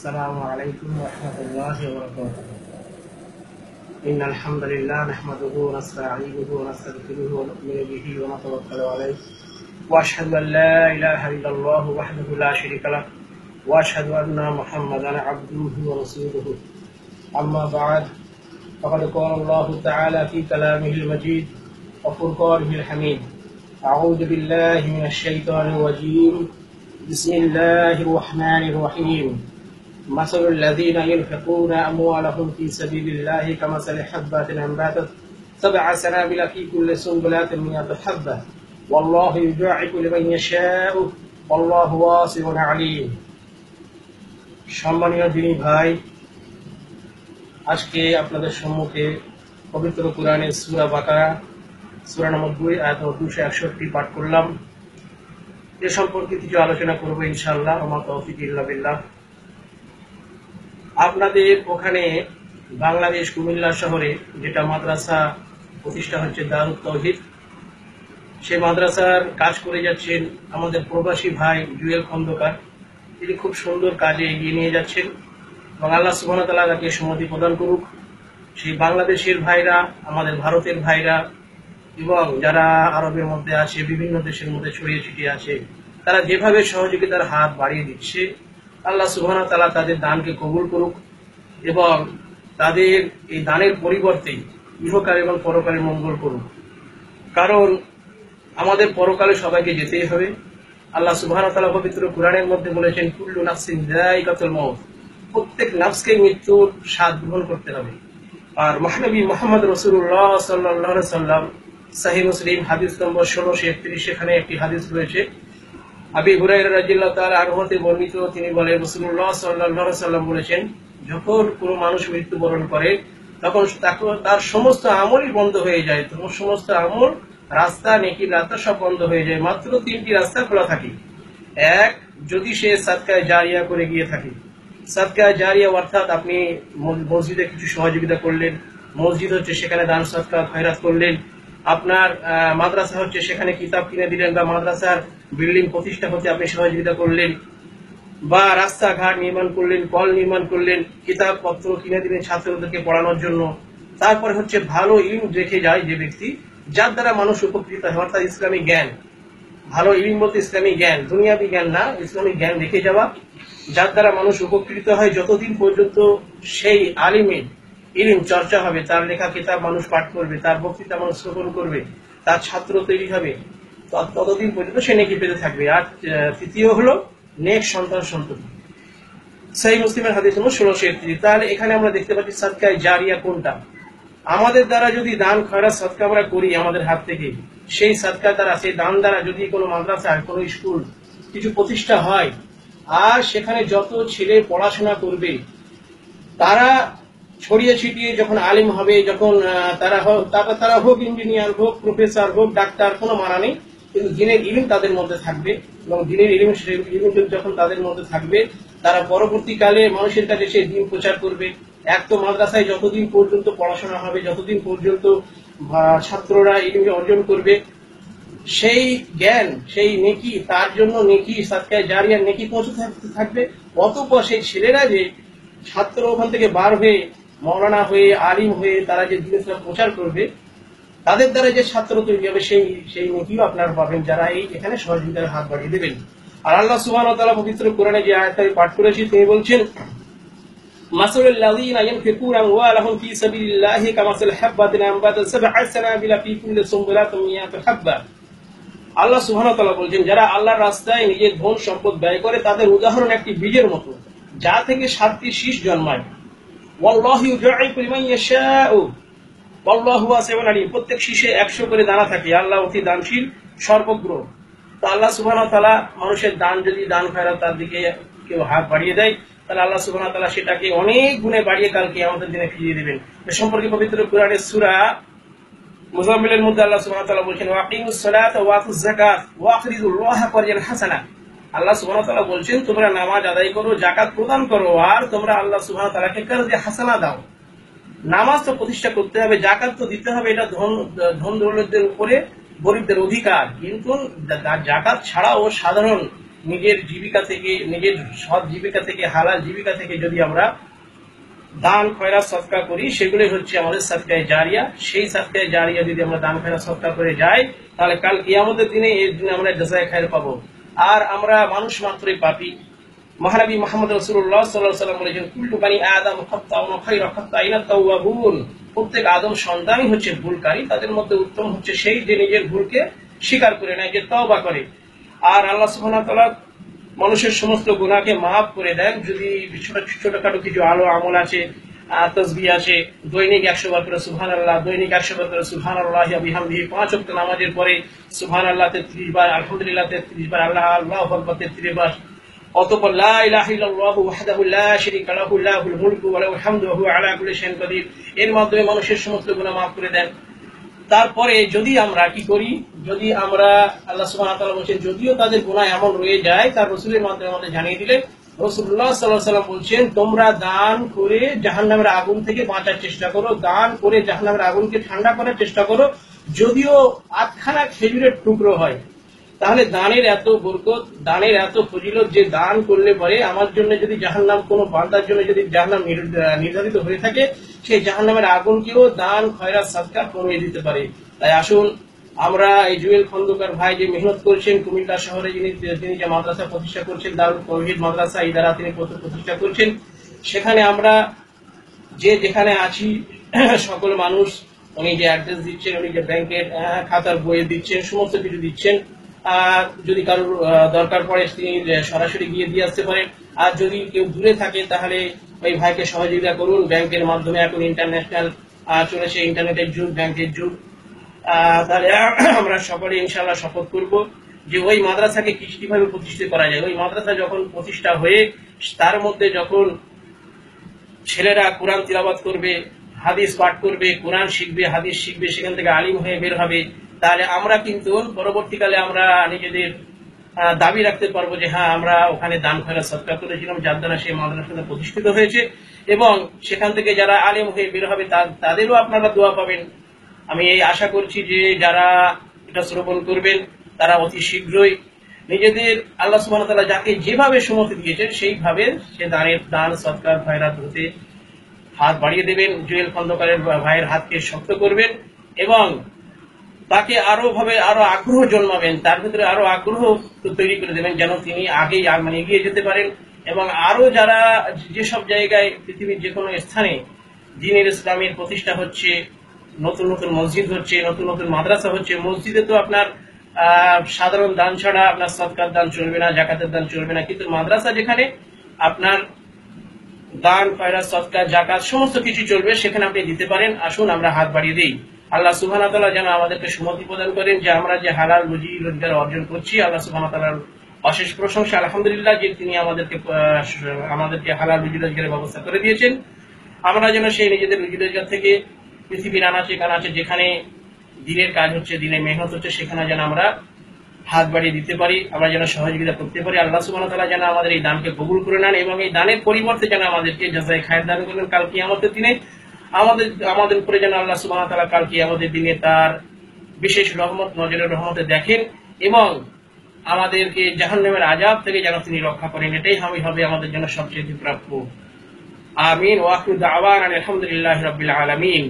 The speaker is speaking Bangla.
السلام عليكم ورحمة الله وبركاته. إن الحمد لله نحمده ونستعينه ونستغفره ونؤمن به ونتوكل عليه وأشهد أن لا إله إلا الله وحده لا شريك له وأشهد أن محمدا عبده ورسوله. أما بعد فقد قال الله تعالى في كلامه المجيد وفرقانه الحميد. أعوذ بالله من الشيطان الرجيم. بسم الله الرحمن الرحيم. مثل الذين ينفقون أموالهم في سبيل الله كمثل حبة أنبتت 7 سنابل في كل سنبلة 100 حبة والله يضاعف لمن يشاء والله واسع عليم. সম্মানীয় দিনী ভাই, আজকে আপনাদের সম্মুখে পবিত্র কোরআনের সূরা বাকারা সূরা নম্বর 2 আয়াত 261 পাঠ করলাম। এ সম্পর্কে কিছু আলোচনা করব ইনশাআল্লাহ। ওয়া মা তাওফীক ইল্লা বিল্লাহ। আপনাদের ওখানে বাংলাদেশ কুমিল্লা শহরে যেটা মাদ্রাসা প্রতিষ্ঠা হচ্ছে দারুত তাওহীদ, সেই মাদ্রাসার কাজ করে যাচ্ছেন আমাদের প্রবাসী ভাই জুয়েল খন্দকার। তিনি খুব সুন্দর কাজে এগিয়ে নিয়ে যাচ্ছেন এবং আল্লাহ সুবহানাহু ওয়া তাআলা তাকে সম্মতি প্রদান করুক। সেই বাংলাদেশের ভাইরা, আমাদের ভারতের ভাইরা এবং যারা আরবের মধ্যে আছে, বিভিন্ন দেশের মধ্যে ছড়িয়ে ছিটিয়ে আছে, তারা যেভাবে সহযোগিতার হাত বাড়িয়ে দিচ্ছে, আল্লাহ সুবহানাহু ওয়া তাআলা তাদের দানকে কবুল করুক এবং তাদের এই দানের পরিবর্তে ইহকাল এবং পরকালের মঙ্গল করুক। কারণ আমাদের পরকালে সবাইকে যেতেই হবে। আল্লাহ সুবহানাহু ওয়া তাআলা পবিত্র কোরআনের মধ্যে বলেছেন, কুল্লু নাফসিন যায়িকাতুল মাউত, প্রত্যেক নাফসকে মৃত্যুর স্বাদ গ্রহণ করতে হবে। আর মহানবী মুহাম্মদ রাসূলুল্লাহ সাল্লাল্লাহু আলাইহি সাল্লাম সহিহ মুসলিম হাদিস নম্বর 1631, সেখানে একটি হাদিস রয়েছে আবু হুরায়রা রাদিয়াল্লাহু তাআলা আনহু হতে বর্ণিত। তিনি বলেন, রাসূলুল্লাহ সাল্লাল্লাহু আলাইহি সাল্লাম বলেছেন, যখন কোনো মানুষ মৃত্যুবরণ করে তখন তার সমস্ত আমলই বন্ধ হয়ে যায়। সমস্ত আমল, রাস্তা, নেকির রাস্তা সব বন্ধ হয়ে যায়। মাত্র 3টি রাস্তা খোলা থাকে। এক, যদি সে সাদকায়ে জারিয়া করে গিয়ে থাকে। সাদকায়ে জারিয়া অর্থাৎ আপনি মসজিদে কিছু সহযোগিতা করলেন, মসজিদ হচ্ছে সেখানে দান সদকা খয়রাত করলেন, আপনার মাদ্রাসা হচ্ছে সেখানে কিতাব কিনে দিলেন, বা মাদ্রাসার বিল্ডিং প্রতিষ্ঠা হতে আপনি সহযোগিতা করলেন, বা রাস্তাঘাট নির্মাণ করলেন, কল নির্মাণ করলেন, কিতাব পত্র কিনে দিলেন ছাত্রদেরকে পড়ানোর জন্য। তারপরে হচ্ছে ভালো ইলম রেখে যায় যে ব্যক্তি, যার দ্বারা মানুষ উপকৃত হয়, অর্থাৎ ইসলামী জ্ঞান। ভালো ইলম বলতে ইসলামী জ্ঞান, দুনিয়াবী জ্ঞান না, ইসলামী জ্ঞান রেখে যাওয়া, যার দ্বারা মানুষ উপকৃত হয়। যতদিন পর্যন্ত সেই আলিমের ইলম চর্চা হবে, তার লেখা কিতাব মানুষ পাঠ করবে, তার বক্তৃতা মানুষ শ্রবণ করবে, তার ছাত্র তৈরি হবে, ততদিন পর্যন্ত সে নেকি পেতে থাকবে। আর তৃতীয় হলো নেক সন্তান সন্ততি। সহিহ মুসলিমের হাদিস নম্বর 1631। তাহলে এখানে আমরা দেখতে পাচ্ছি সাদকায়ে জারিয়া কোনটা। আমাদের দ্বারা যদি দান খয়রাত সদকা আমরা করি আমাদের হাত থেকে, সেই সদকা দ্বারা, সেই দান দ্বারা যদি কোনো মাদ্রাসা, কোনো স্কুল কিছু প্রতিষ্ঠা হয়, আর সেখানে যত ছেলে পড়াশোনা করবে, তারা ছড়িয়ে ছিটিয়ে যখন আলিম হবে, যখন তারা হোক ইঞ্জিনিয়ার, হোক প্রফেসর, হোক ডাক্তার, কোনো মানা নেই, কিন্তু দিনের ইলম তাদের মধ্যে থাকবে এবং দিনের ইলম যখন তাদের মধ্যে থাকবে, তারা পরবর্তীকালে মানুষের কাছে সেই দিন প্রচার করবে। এক তো মাদ্রাসায় যতদিন পর্যন্ত পড়াশোনা হবে, যতদিন পর্যন্ত ছাত্ররা ইলম অর্জন করবে, সেই জ্ঞান, সেই নেকি, তার জন্য নেকি, সাদকায়ে জারিয়ার নেকি পৌঁছতে থাকবে। অতঃপর সেই ছেলেরা যে ছাত্র ওখান থেকে বার হয়ে মৌলানা হয়ে, আলিম হয়ে, তারা যে দিন ইসলাম প্রচার করবে, তাদের দ্বারা যে ছাত্র তৈরি হবে, সেই নেকিও আপনারা পাবেন, যারা এখানে সহযোগিতার হাত বাড়িয়ে দেবেন। আর আল্লাহ সুবহানাহু ওয়া তাআলা পবিত্র কোরআনে যে আয়াতটা পাঠ করেছি, তিনি বলছেন, মাসালুল লাযীনা ইউনফিকুনা আমওয়ালাহুম ফী সাবিলিল্লাহি কামাসালি হাব্বাতিন আনবাতাত 7 সানাবিলা ফী কুল্লি সুনবুলাতিন 100 হাব্বা। আল্লাহ সুবহানাহু ওয়া তাআলা বলছেন, যারা আল্লাহর রাস্তায় নিজের ধন সম্পদ ব্যয় করে, তাদের উদাহরণ একটি বীজের মতো, যা থেকে 7টি শীষ জন্মায়। ওয়াল্লাহু ইউযাইফু লিমান ইয়াশাউ ওয়াল্লাহু ওয়াসিউন আলীম। প্রত্যেক শীষে 100 করে দানা থাকে। আল্লাহ অতি দানশীল, সর্বজ্ঞ। তো আল্লাহ সুবহানাহু ওয়া তাআলা মানুষের দান, যদি দান খয়রাত তার দিকে কেউ হাত বাড়িয়ে দেয়, তাহলে আল্লাহ সুবহানাহু ওয়া তাআলা সেটাকে অনেক গুণে বাড়িয়ে কালকে আমাদের দিনে ফিরিয়ে দেবেন। এ সম্পর্কে পবিত্র কোরআনের সূরা মুজাম্মিলের মধ্যে আল্লাহ সুবহানাহু ওয়া তাআলা বলছেন, ওয়াকিমুস সালাতা ওয়া আতুজ যাকাত ওয়া আকরিদুল্লাহা করজান হাসানা। আল্লাহ সুবহানাহু ওয়া তাআলা বলছেন, তোমরা নামাজ আদায় করো, যাকাত প্রদান করো, আর তোমরা আল্লাহ সুবহানাহু ওয়া তাআলাকে করজে হাসানা দাও। নামাজ তো প্রতিষ্ঠা করতে হবে, যাকাত তো দিতে হবে, এটা ধন দৌলতদের উপরে গরিবদের অধিকার। কিন্তু জাকাত ছাড়াও সাধারণ নিজের জীবিকা থেকে, নিজের সৎ জীবিকা থেকে, হালাল জীবিকা থেকে যদি আমরা দান খয়রাত সদকা করি, সেগুলি হচ্ছে আমাদের সাদকায়ে জারিয়া। সেই সাদকায়ে জারিয়া যদি আমরা দান খয়রাত সদকা করে যাই, তাহলে কাল কিয়ামতের দিনে এর দিনে আমরা জাযায়ে খায়র পাবো। আর আমরা মানুষ মাত্রই পাপী। মহানবী মুহাম্মদ রাসূলুল্লাহ সাল্লাল্লাহু আলাইহি ওয়াসাল্লাম বলেছেন, কুল্লু বানি আদম খাত্তাউন ওয়া খায়রু খাত্তাইনা তাওয়াবুন। প্রত্যেক আদম সন্তানই হচ্ছে ভুলকারী, তাদের মধ্যে উত্তম হচ্ছে সেই যে নিজের ভুলকে স্বীকার করে নেয়, যে তওবা করে। আর আল্লাহ সুবহানাহু ওয়া তাআলা মানুষের সমস্ত গুনাহকে মাফ করে দেন যদি ছোটখাটো কিছু আলো আমল আছে, তাসবিহ আছে, দৈনিক 100 বার করে সুবহানাল্লাহ, দৈনিক 100 বার করে সুবহানাল্লাহি ওয়া বিহামদিহি, 5 ওয়াক্ত নামাজের পরে সুবহানাল্লাহ 33 বার, আলহামদুলিল্লাহ 33 বার, আল্লাহু আকবার 33 বার, অতঃপর লা ইলাহা ইল্লাল্লাহু ওয়াহদাহু লা শারীকা লাহু লাহুল মুলকু ওয়া লাহুল হামদু ওয়া হুয়া আলা কুল্লি শাইইন কাদির। এর মাধ্যমে মানুষের সমস্ত গুনাহ মাফ করে দেন। তারপরে যদি আমরা কি করি, যদি আমরা, আল্লাহ সুবহানাহু ওয়া তাআলা বলেন যদিও তাদের গুনাহ এমন রয়ে যায়, তার রাসূলের মাধ্যমে আমাদের জানিয়ে দিলেন। রাসূলুল্লাহ সাল্লাল্লাহু আলাইহি ওয়াসাল্লাম বলছেন, তোমরা দান করে জাহান্নামের আগুন থেকে বাঁচার চেষ্টা করো, দান করে জাহান্নামের আগুনকে ঠান্ডা করার চেষ্টা করো। যদিও আধখানা খেজুরের টুকরো হয়, তাহলে দানের এত বরকত, দানের এত ফজিলত, যে দান করলে পরে আমার জন্য যদি জাহান্নাম, কোনো বান্দার জন্য যদি জাহান্নাম নির্ধারিত হয়ে থাকে, সেই জাহান্নামের আগুনকেও দান খয়রাত সাদকা কমিয়ে দিতে পারে। তাই আসুন আমরা এই জুয়েল খন্দকার ভাই যে মেহনত করছেন, কুমিল্লা শহরে তিনি যে মাদ্রাসা প্রতিষ্ঠা করছেন, দারুল তাওহীদ মাদ্রাসা ইদারা তিনি প্রতিষ্ঠা করছেন, সেখানে আমরা যে যেখানে আছি সকল মানুষ, উনি যে অ্যাড্রেস দিচ্ছেন, উনি যে ব্যাংকের খাতার বইয়ে দিচ্ছেন, সমস্ত কিছু দিচ্ছেন। যদি কারোর দরকার পড়ে তিনি সরাসরি গিয়ে দিয়ে আসতে পারেন। আর যদি কেউ দূরে থাকে তাহলে ওই ভাইকে সহযোগিতা করুন। ব্যাংকের মাধ্যমে এখন ইন্টারন্যাশনাল চলেছে, ইন্টারনেটের যুগ, ব্যাংকের যুগ। তাহলে আমরা সকলে ইনশাআল্লাহ শপথ করব যে ওই মাদ্রাসাকে কিভাবে প্রতিষ্ঠিত করা যায়। ওই মাদ্রাসা যখন প্রতিষ্ঠা হয়ে তার মধ্যে যখন ছেলেরা কোরআন তিলাওয়াত করবে, হাদিস পাঠ করবে, কোরআন শিখবে, হাদিস শিখবে, সেখান থেকে আলিম হয়ে বের হবে, তাহলে আমরা কিন্তু পরবর্তীকালে আমরা নিজেদের দাবি রাখতে পারবো যে হ্যাঁ, আমরা ওখানে দান খয়রাত সদকা করেছিলাম, যার দ্বারা সেই মাদ্রাসাটা প্রতিষ্ঠিত হয়েছে। এবং সেখান থেকে যারা আলিম হয়ে বের হবে তাদেরও আপনারা দোয়া পাবেন। আমি এই আশা করছি যে যারা এটা শ্রবণ করবেন তারা অতি শীঘ্রই নিজেদের আল্লাহ সুবহানাহু ওয়া তাআলা যাকে যেভাবে সমর্থ দিয়েছেন সেইভাবে সে দান সদকা খয়রাত হতে হাত বাড়িয়ে দেবেন। জুয়েল খন্দকারের ভাইয়ের হাতকে শক্ত করবেন এবং তাকে আরো আগ্রহ জন্মাবেন, তার ভিতরে আরো আগ্রহ তৈরি করে দেবেন, যেন তিনি আগেই এগিয়ে যেতে পারেন। এবং আরো যারা যেসব জায়গায় পৃথিবীর যে কোনো স্থানে দ্বীনের ইসলামের প্রতিষ্ঠা হচ্ছে, নতুন নতুন মসজিদ হচ্ছে, নতুন নতুন মাদ্রাসা হচ্ছে, মসজিদে তো আপনার সাধারণ দান ছাড়া আপনার সদকার দান চলবে না, জাকাতের দান চলবে না, কিন্তু মাদ্রাসা যেখানে আপনার দান খয়রাত সদকা জাকাত সমস্ত কিছু চলবে, সেখানে আপনি দিতে পারেন। আসুন আমরা হাত বাড়িয়ে দিই। আল্লাহ সুবহানাহু ওয়া তাআলা যেন আমাদেরকে সুমতি প্রদান করেন যে আমরা যে হালাল রুজি রোজগার অর্জন করছি, আল্লাহ সুবহানাহু ওয়া তাআলার অশেষ প্রশংসা, আলহামদুলিল্লাহ, যে তিনি আমাদেরকে হালাল রুজি রোজগারের ব্যবস্থা করে দিয়েছেন। আমরা যেন সেই নিজেদের রুজি রোজগার থেকে পৃথিবীর আনাচে কানাচে যেখানে দিনের কাজ হচ্ছে, দিনের মেহনত হচ্ছে, সেখানে যেন আমরা হাত বাড়িয়ে দিতে পারি, আমরা যেন সহযোগিতা করতে পারি। আল্লাহ সুবহানাহু ওয়া তাআলা যেন আমাদের এই দানকে কবুল করে নেন এবং এই দানের পরিবর্তে যেন আমাদেরকে জাযায়ে খায়র দান করেন। কাল কিয়ামতের দিনে আমাদের উপরে যেন আল্লাহ সুবহানাহু ওয়া তাআলা কাল কিয়ামতের দিনে তার বিশেষ রহমত, নজরের রহমতে দেখেন এবং আমাদেরকে জাহান্নামের আযাব থেকে যেন তিনি রক্ষা করেন। এটাই হবে আমাদের জন্য সবচেয়ে প্রাপ্য। আমিন। ওয়া আখিরু দাওয়ানা আলহামদুলিল্লাহি রাব্বিল আলামিন।